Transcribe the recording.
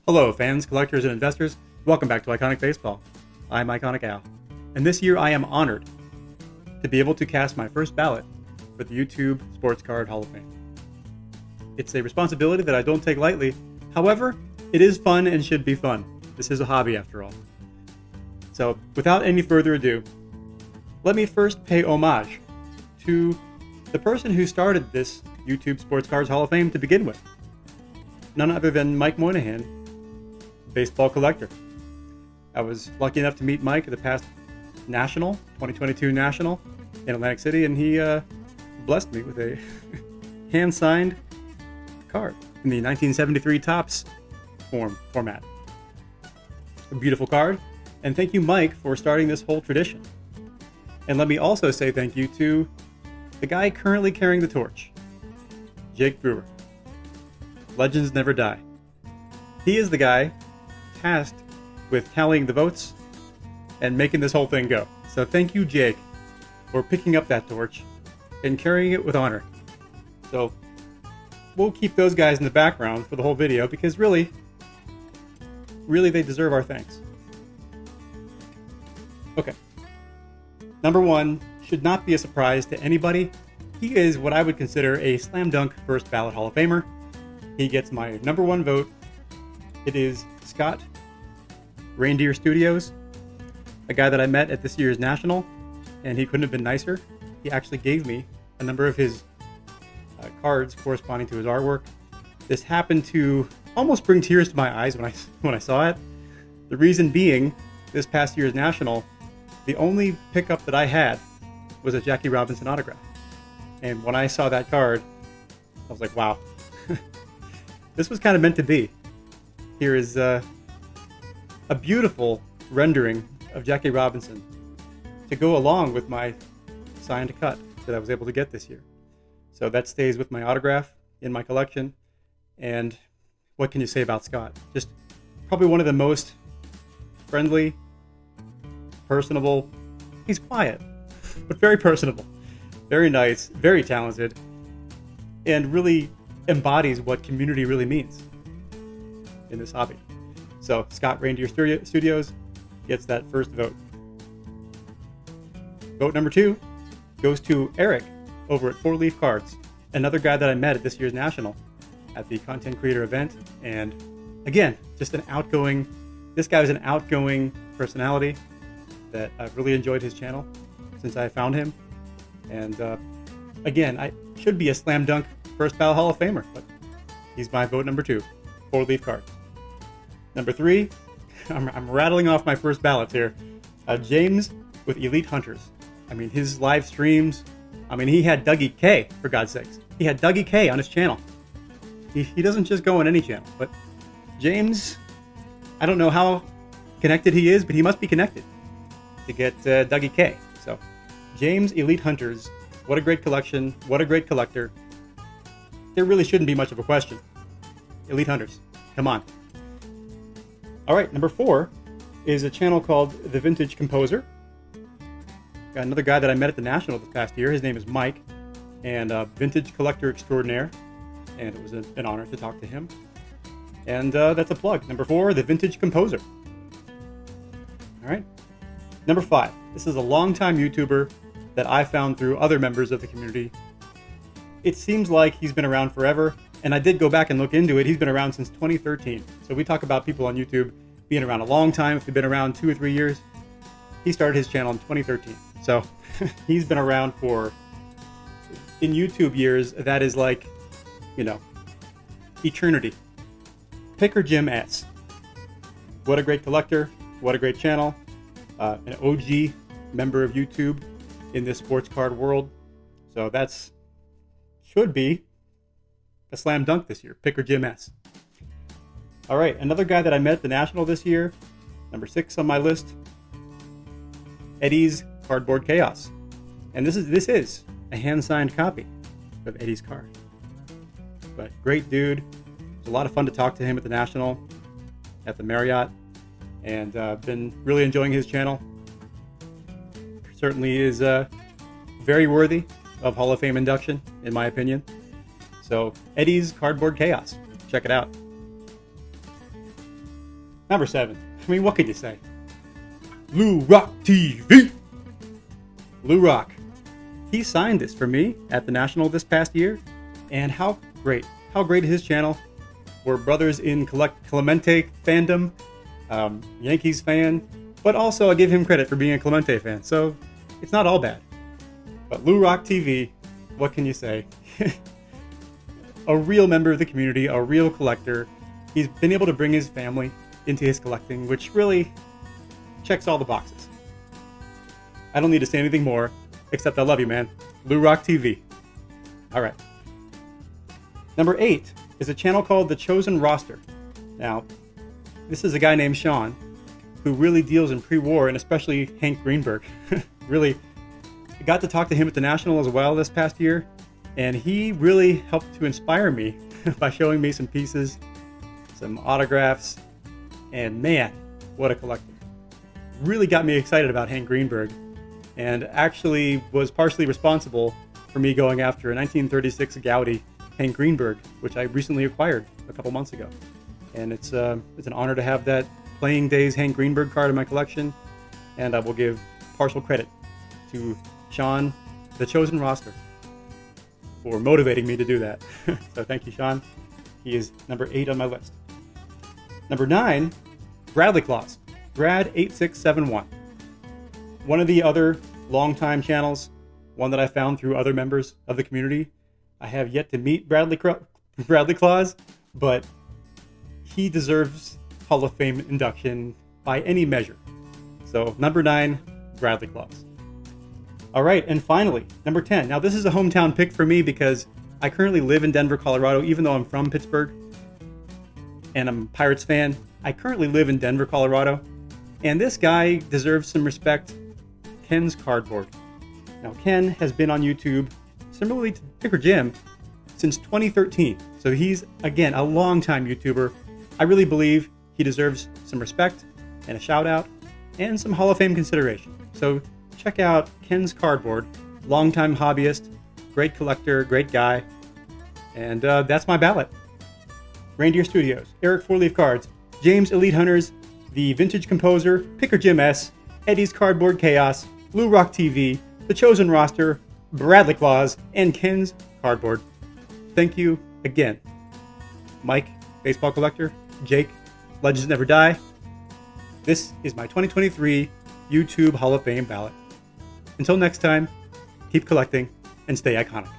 Hello fans, collectors, and investors. Welcome back to Iconic Baseball. I'm Iconic Al, and this year I am honored to be able to cast my first ballot for the YouTube Sports Card Hall of Fame. It's a responsibility that I don't take lightly. However, it is fun and should be fun. This is a hobby after all. So, without any further ado, let me first pay homage to the person who started this YouTube Sports Cards Hall of Fame to begin with. None other than Mike Moynihan, baseball collector. I was lucky enough to meet Mike at the past National, 2022 National in Atlantic City, and he blessed me with a hand-signed card in the 1973 Topps format. A beautiful card, and thank you, Mike, for starting this whole tradition. And let me also say thank you to the guy currently carrying the torch, Jake Brewer. Legends never die. He is the guy tasked with tallying the votes and making this whole thing go. So thank you, Jake, for picking up that torch and carrying it with honor. So we'll keep those guys in the background for the whole video because really they deserve our thanks. Okay. Number one should not be a surprise to anybody. He is what I would consider a slam dunk first ballot Hall of Famer. He gets my number one vote. It is Scott Reindeer Studios, a guy that I met at this year's National, and he couldn't have been nicer. He actually gave me a number of his cards corresponding to his artwork. This happened to almost bring tears to my eyes when I saw it. The reason being, this past year's National, the only pickup that I had was a Jackie Robinson autograph. And when I saw that card, I was like, wow, this was kind of meant to be. Here is a beautiful rendering of Jackie Robinson to go along with my signed cut that I was able to get this year. So that stays with my autograph in my collection. And what can you say about Scott? Just probably one of the most friendly, personable. He's quiet, but very personable, very nice, very talented, and really embodies what community really means in this hobby. So Scott Reindeer Studios gets that first vote. Vote number two goes to Eric over at 4 Leaf Cards, another guy that I met at this year's National at the content creator event. And again, just this guy was an outgoing personality that I've really enjoyed his channel since I found him. And again, I should be a slam dunk first ballot Hall of Famer, but he's my vote number 2, 4 Leaf Cards. Number 3, I'm rattling off my first ballots here. James with Elite Hunters. I mean, his live streams. I mean, he had DougieK, for God's sakes. He had DougieK on his channel. He doesn't just go on any channel, but James, I don't know how connected he is, but he must be connected to get DougieK. So, James Elite Hunters, what a great collection, what a great collector. There really shouldn't be much of a question. Elite Hunters, come on. All right, number 4 is a channel called The Vintage Composer. Got another guy that I met at the National this past year. His name is Mike, and vintage collector extraordinaire, and it was an honor to talk to him. And that's a plug. Number 4, The Vintage Composer. All right. Number 5, this is a longtime YouTuber that I found through other members of the community. It seems like he's been around forever, and I did go back and look into it. He's been around since 2013. So we talk about people on YouTube being around a long time. If they've been around 2 or 3 years, he started his channel in 2013. So he's been around in YouTube years, that is like, eternity. Picker Jim S. What a great collector. What a great channel. An OG member of YouTube in this sports card world. So should be a slam dunk this year. Picker Jim S. All right, another guy that I met at the National this year, number 6 on my list, Eddie's Cardboard Chaos. And this is a hand-signed copy of Eddie's card. But great dude. It was a lot of fun to talk to him at the National, at the Marriott, and been really enjoying his channel. Certainly is very worthy of Hall of Fame induction, in my opinion. So, Eddie's Cardboard Chaos. Check it out. Number 7. I mean, what can you say? DougieK TV. DougieK. He signed this for me at the National this past year, and how great is his channel. We're brothers in Clemente fandom, Yankees fan, but also I give him credit for being a Clemente fan, so it's not all bad. But DougieK TV, what can you say? A real member of the community, a real collector. He's been able to bring his family into his collecting, which really checks all the boxes. I don't need to say anything more, except I love you, man. DougieK TV. All right. Number 8 is a channel called The Chosen Roster. Now, this is a guy named Sean who really deals in pre-war, and especially Hank Greenberg. Really got to talk to him at the National as well this past year, and he really helped to inspire me by showing me some pieces, some autographs, and man, what a collector. Really got me excited about Hank Greenberg, and actually was partially responsible for me going after a 1936 Gaudi Hank Greenberg, which I recently acquired a couple months ago. And it's an honor to have that Playing Days Hank Greenberg card in my collection, and I will give partial credit to Sean, The Chosen Roster, for motivating me to do that. So thank you, Sean. He is number 8 on my list. Number 9, Bradley Claus, Brad8671. One of the other longtime channels, one that I found through other members of the community. I have yet to meet Bradley Claus, but he deserves Hall of Fame induction by any measure. So number 9, Bradley Claus. All right, and finally, number 10. Now this is a hometown pick for me because I currently live in Denver, Colorado, even though I'm from Pittsburgh and I'm a Pirates fan. I currently live in Denver, Colorado, and this guy deserves some respect. Ken's Cardboard. Now Ken has been on YouTube, similarly to Picker Jim, since 2013. So he's, again, a longtime YouTuber. I really believe he deserves some respect and a shout out and some Hall of Fame consideration. So check out Ken's Cardboard, longtime hobbyist, great collector, great guy. And that's my ballot. Reindeer Studios, Eric 4-Leaf Cards, James Elite Hunters, The Vintage Composer, Picker Jim S, Eddie's Cardboard Chaos, DougieK TV, The Chosen Roster, Bradley Claus, and Ken's Cardboard. Thank you again. Mike, Baseball Collector, Jake, Legends Never Die. This is my 2023 YouTube Hall of Fame ballot. Until next time, keep collecting and stay iconic.